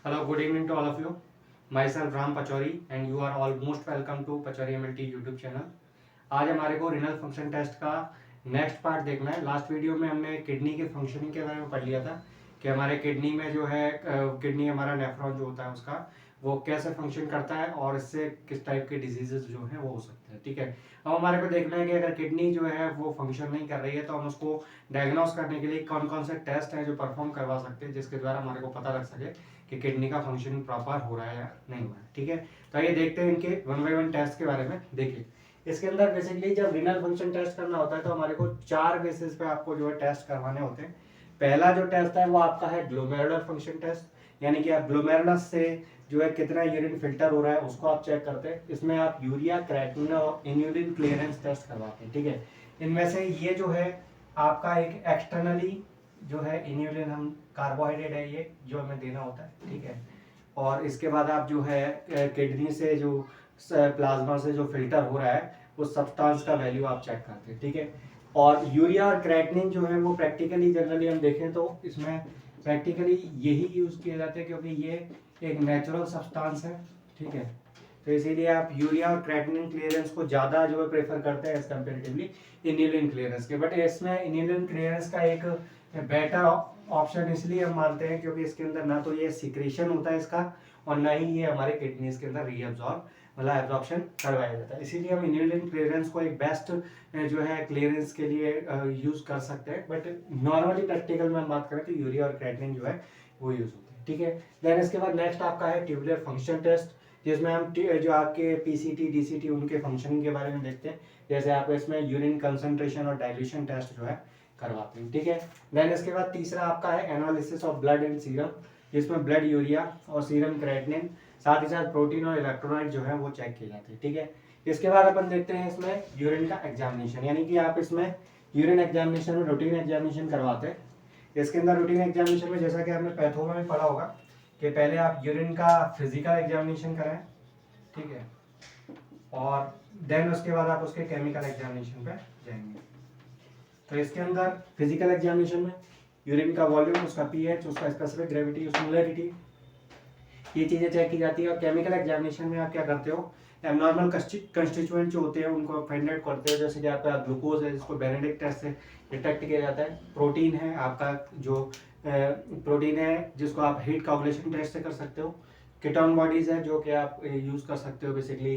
Hello, good evening to all of you. Myself Ram Pachori and you are all most welcome to Pachori MLT YouTube channel. आज हमारे को renal function test का next part देखना है। Last video में हमने kidney के functioning के बारे में पढ़ लिया था कि हमारे किडनी में जो है किडनी हमारा नेफ्रॉन जो होता है उसका वो कैसे फंक्शन करता है और इससे किस टाइप के डिजीजेस जो हैं वो हो सकते हैं। ठीक है, अब हमारे को देखना है कि अगर किडनी जो है वो फंक्शन नहीं कर रही है तो हम उसको डायग्नोस करने के लिए कौन कौन से टेस्ट हैं जो परफॉर्म करवा सकते हैं जिसके द्वारा हमारे को पता लग सके कि किडनी का फंक्शनिंग प्रॉपर हो रहा है या नहीं हो रहा है। ठीक है, तो आइए देखते हैं इनके वन बाई वन टेस्ट के बारे में। देखिए, इसके अंदर बेसिकली जब रिनल फंक्शन टेस्ट करना होता है तो हमारे को 4 बेसिस पे आपको जो है टेस्ट करवाने होते हैं। पहला जो टेस्ट है वो आपका है ग्लोमेरुलर फंक्शन टेस्ट, यानी कि आप ग्लोमेरुलस से जो है कितना यूरिन फिल्टर हो रहा है उसको आप चेक करते हैं। इसमें आप यूरिया, क्रेटिनिन और इन्यूलिन क्लियरेंस टेस्ट करवाते हैं। ठीक है, इनमें से ये जो है आपका एक एक्सटर्नली जो है इन्यूलिन हम कार्बोहाइड्रेट है ये जो हमें देना होता है। ठीक है, और इसके बाद आप जो है किडनी से जो प्लाज्मा से जो फिल्टर हो रहा है उस सब्सटेंस का वैल्यू आप चेक करते हैं। ठीक है, और यूरिया और क्रेटिनिन जो है वो प्रैक्टिकली जनरली हम देखें तो इसमें प्रैक्टिकली यही यूज किए जाते हैं क्योंकि ये एक नेचुरल सब्सटेंस है। ठीक है, तो इसीलिए आप यूरिया और क्रेटिनिन क्लियरेंस को ज़्यादा जो है प्रेफर करते हैं एज कम्पेरेटिवली इन्यूलिन क्लियरेंस के। बट इसमें इन्यूलिन क्लियरेंस का एक बेटर ऑप्शन इसलिए हम मानते हैं क्योंकि इसके अंदर ना तो ये सिक्रेशन होता है इसका और ना ही ये हमारे किडनीज के अंदर रीअब्जॉर्ब मतलब एब्जॉर्प्शन करवाया जाता है। इसीलिए हम इन्यूलिन क्लियरेंस को एक बेस्ट जो है क्लियरेंस के लिए यूज कर सकते हैं। बट नॉर्मली प्रैक्टिकल में हम बात करें तो यूरिया और क्रेटिनिन जो है वो यूज होते हैं। ठीक है, देन इसके बाद नेक्स्ट आपका है ट्यूबुलर फंक्शन टेस्ट, जिसमें हम जो आपके पीसीटी डीसीटी उनके फंक्शनिंग के बारे में देखते हैं। जैसे आप इसमें यूरिन कंसंट्रेशन और डाइल्यूशन टेस्ट जो है करवाते हैं। ठीक है, देन इसके बाद तीसरा आपका है analysis of blood and serum, जिसमें ब्लड यूरिया और सीरम क्रेटिनिन साथ ही साथ प्रोटीन और इलेक्ट्रोलाइट जो है वो चेक किए जाते हैं। ठीक है, इसके बाद अपन देखते हैं इसमें यूरिन का एग्जामिनेशन, यानी कि आप इसमें यूरिन एग्जामिनेशन में रूटीन एग्जामिनेशन करवाते हैं। इसके अंदर रूटीन एग्जामिनेशन में जैसा कि आपने पैथोलॉजी में पढ़ा होगा कि पहले आप यूरिन का फिजिकल एग्जामिनेशन कराएं। ठीक है, और देन उसके बाद आप उसके केमिकल एग्जामिनेशन पे जाएंगे। तो इसके अंदर फिजिकल एग्जामिनेशन में यूरिन का वॉल्यूम, उसका पीएच, उसका स्पेसिफिक ग्रेविटी, मोलैरिटी, ये चीज़ें चेक की जाती है। और केमिकल एग्जामिनेशन में आप क्या करते हो, एबनॉर्मल कंस्टिट्यूएंट जो होते हैं उनको फाइंड आउट करते हो। जैसे कि आपका ग्लूकोज है जिसको बेनेडिक्ट टेस्ट से डिटेक्ट किया जाता है, प्रोटीन है आपका जो प्रोटीन है जिसको आप हीट कोगुलेशन टेस्ट से कर सकते हो, कीटोन बॉडीज है जो कि आप यूज़ कर सकते हो बेसिकली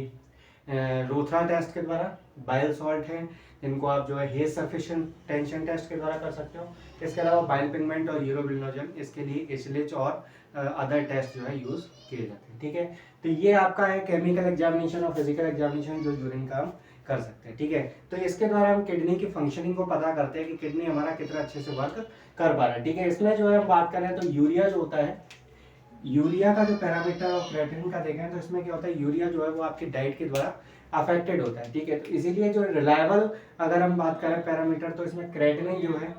रोथरा टेस्ट के द्वारा, बाइल सॉल्ट है जिनको आप जो है हेज सफिशिएंट टेंशन टेस्ट के द्वारा कर सकते हो। इसके अलावा बाइल पिगमेंट और यूरोबिलिनोजन, इसके लिए एचएलएच और अदर टेस्ट जो है यूज किए जाते हैं। ठीक है, तो ये आपका है केमिकल एग्जामिनेशन और फिजिकल एग्जामिनेशन जो यूरिन का हम कर सकते हैं। ठीक है, तो इसके द्वारा हम किडनी की फंक्शनिंग को पता करते हैं कि किडनी हमारा कितना अच्छे से वर्क कर पा रहा है। ठीक है, इसमें जो है हम बात करें तो यूरिया जो होता है, यूरिया का जो पैरामीटर और क्रेटिनिन का देखें तो इसमें क्या होता है, यूरिया जो है वो आपकी डाइट के द्वारा अफेक्टेड होता है। ठीक है, तो इसीलिए जो रिलायबल अगर हम बात करें पैरामीटर तो इसमें क्रेटिनिन जो है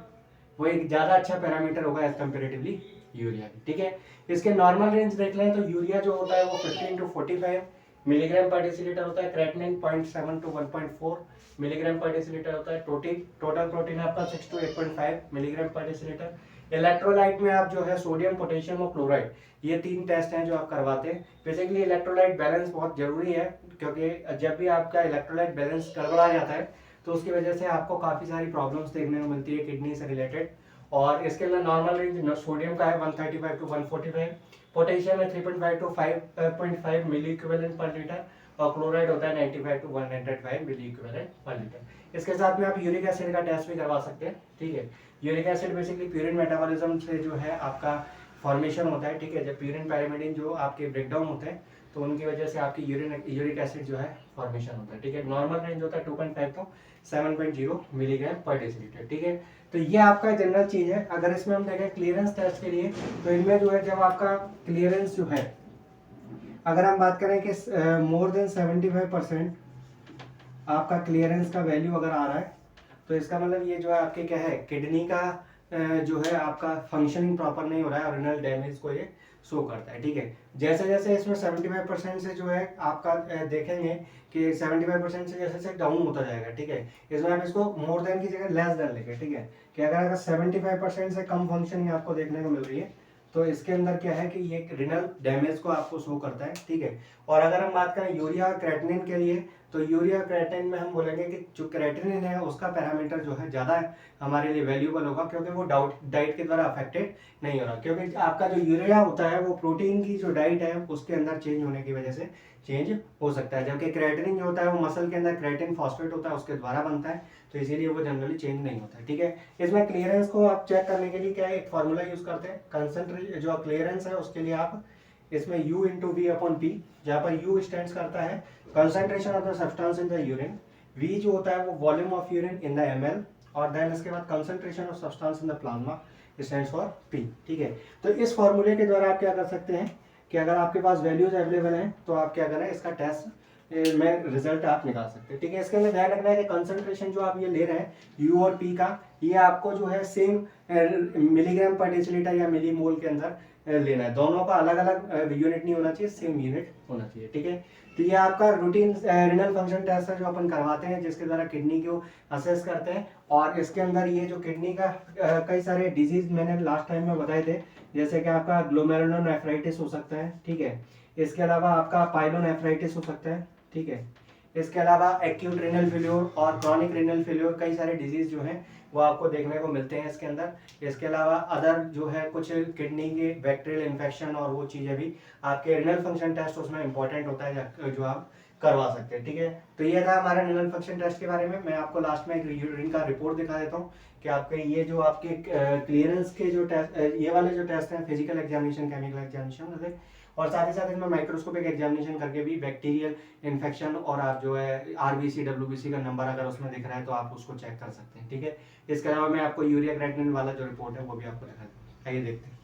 वो एक ज़्यादा अच्छा पैरामीटर होगा एज कम्पेरेटिवली यूरिया की। ठीक है, इसके नॉर्मल रेंज देख लें तो यूरिया जो होता है वो 15 to 45 मिलीग्राम पर डेसीलीटर होता है, क्रेटिनिन 0.7 to 1.4 मिलीग्राम पर डेसीलीटर होता है, टोटल प्रोटीन आपका 6 to 8.5 मिलीग्राम पर डेसीलीटर। इलेक्ट्रोलाइट में आप जो है सोडियम, पोटेशियम और क्लोराइड, ये 3 टेस्ट हैं जो आप करवाते हैं। बेसिकली इलेक्ट्रोलाइट बैलेंस बहुत जरूरी है क्योंकि जब भी आपका इलेक्ट्रोलाइट बैलेंस गड़बड़ा जाता है तो उसकी वजह से आपको काफ़ी सारी प्रॉब्लम्स देखने को मिलती है किडनी से रिलेटेड। और इसके अंदर नॉर्मल रेंज सोडियम का है 135 to 145, पोटेशियम है 3.5 to 5.5 milliequivalent per litre और क्लोराइड होता है 95 to 105 milliequivalent per litre. इसके साथ में आप यूरिक एसिड का टेस्ट भी करवा सकते हैं। ठीक है, uric acid basically purine metabolism से जो है आपका फॉर्मेशन होता है। ठीक है, जब प्यूरिन पैरामिडिन जो आपके ब्रेकडाउन होते हैं तो उनकी वजह से आपकी यूरिक एसिड जो है फॉर्मेशन होता है। ठीक है, नॉर्मल रेंज होता है 2.5 to 7.0 मिलीग्राम पर डेसीलीटर। ठीक है, तो ये आपका जनरल चीज है। अगर इसमें हम देखें क्लियरेंस टेस्ट के लिए तो इनमें जो है जब आपका क्लियरेंस जो है अगर हम बात करें कि मोर देन 75% आपका क्लियरेंस का वैल्यू अगर आ रहा है तो इसका मतलब ये जो है आपके क्या है, किडनी का जो है आपका फंक्शनिंग प्रॉपर नहीं हो रहा है और रिनल डैमेज को ये शो करता है। ठीक है, जैसे जैसे इसमें 75% से जो है आपका देखेंगे कि 75% से जैसे जैसे डाउन होता जाएगा। ठीक है, इसमें आप इसको मोर देन की जगह लेस देन लेंगे। ठीक है, कि अगर 75% से कम फंक्शनिंग आपको देखने को मिल रही है तो इसके अंदर क्या है कि ये रिनल डैमेज को आपको शो करता है, ठीक है। और अगर हम बात करें यूरिया क्रेटिनिन के लिए, तो यूरिया क्रेटिनिन में हम बोलेंगे कि जो क्रेटिनिन है उसका पैरामीटर जो है ज़्यादा हमारे लिए वैल्यूबल होगा, क्योंकि वो डाइट के द्वारा अफेक्टेड नहीं हो रहा, क्योंकि आपका जो यूरिया होता है वो प्रोटीन की जो डाइट है उसके अंदर चेंज होने की वजह से चेंज हो सकता है, जबकि क्रेटिनिन जो होता है वो मसल के अंदर क्रेटिन फॉस्फेट होता है उसके द्वारा बनता है, तो इसीलिए वो जनरली चेंज नहीं होता है, ठीक है। इसमें क्लियरेंस को आप चेक करने के लिए क्या है, एक फार्मूला यूज करते हैं, कंसंट्रेशन जो क्लियरेंस है उसके लिए आप इसमें U into V upon P, जहाँ पर U स्टैंड करता है concentration of the substance in the urine, V जो होता है वो volume of urine in the ml, और देन इसके बाद concentration of substance in the plasma stands for P, ठीक है। तो इस फॉर्मूले के द्वारा आप क्या कर सकते हैं कि अगर आपके पास वैल्यूज अवेलेबल हैं तो आप क्या करें, इसका टेस्ट में रिजल्ट आप निकाल सकते हैं, ठीक है। इसके अंदर ध्यान रखना है कि कंसंट्रेशन जो आप ये ले रहे हैं U और P का, ये आपको जो है सेम मिलीग्राम पर डेसीलीटर या मिलीमोल के अंदर लेना है, दोनों का अलग अलग यूनिट नहीं होना चाहिए, सेम यूनिट होना चाहिए, ठीक है। तो ये आपका रूटीन रिनल फंक्शन टेस्ट है जो अपन करवाते हैं, जिसके द्वारा किडनी को असेस करते हैं, और इसके अंदर ये जो किडनी का कई सारे डिजीज मैंने लास्ट टाइम में बताए थे, जैसे कि आपका ग्लोमेरुलोनेफ्राइटिस हो सकता है, ठीक है। इसके अलावा आपका पाइलोनेफ्राइटिस हो सकता है, ठीक है। इसके अलावा एक्यूट रिनल फेल्योर और क्रॉनिक रिनल फेल्योर, कई सारे डिजीज जो हैं वो आपको देखने को मिलते हैं इसके अंदर। इसके अलावा अदर जो है कुछ किडनी के बैक्टीरियल इन्फेक्शन और वो चीज़ें भी आपके रिनल फंक्शन टेस्ट उसमें इंपॉर्टेंट होता है जो आप करवा सकते हैं, ठीक है। तो ये था हमारा रिनल फंक्शन टेस्ट के बारे में। मैं आपको लास्ट में एक यूरिन का रिपोर्ट दिखा देता हूँ कि आपके ये जो आपके क्लियरेंस के जो टेस्ट, ये वाले जो टेस्ट हैं, फिजिकल एग्जामिनेशन, केमिकल एग्जामिनेशन, और साथ ही साथ इसमें माइक्रोस्कोपिक एग्जामिनेशन करके भी बैक्टीरियल इन्फेक्शन और आप जो है आरबीसी डब्ल्यूबीसी का नंबर अगर उसमें दिख रहा है तो आप उसको चेक कर सकते हैं, ठीक है। इसके अलावा मैं आपको यूरिया क्रेटिनिन वाला जो रिपोर्ट है वो भी आपको दिखा दूँ, आइए देखते हैं।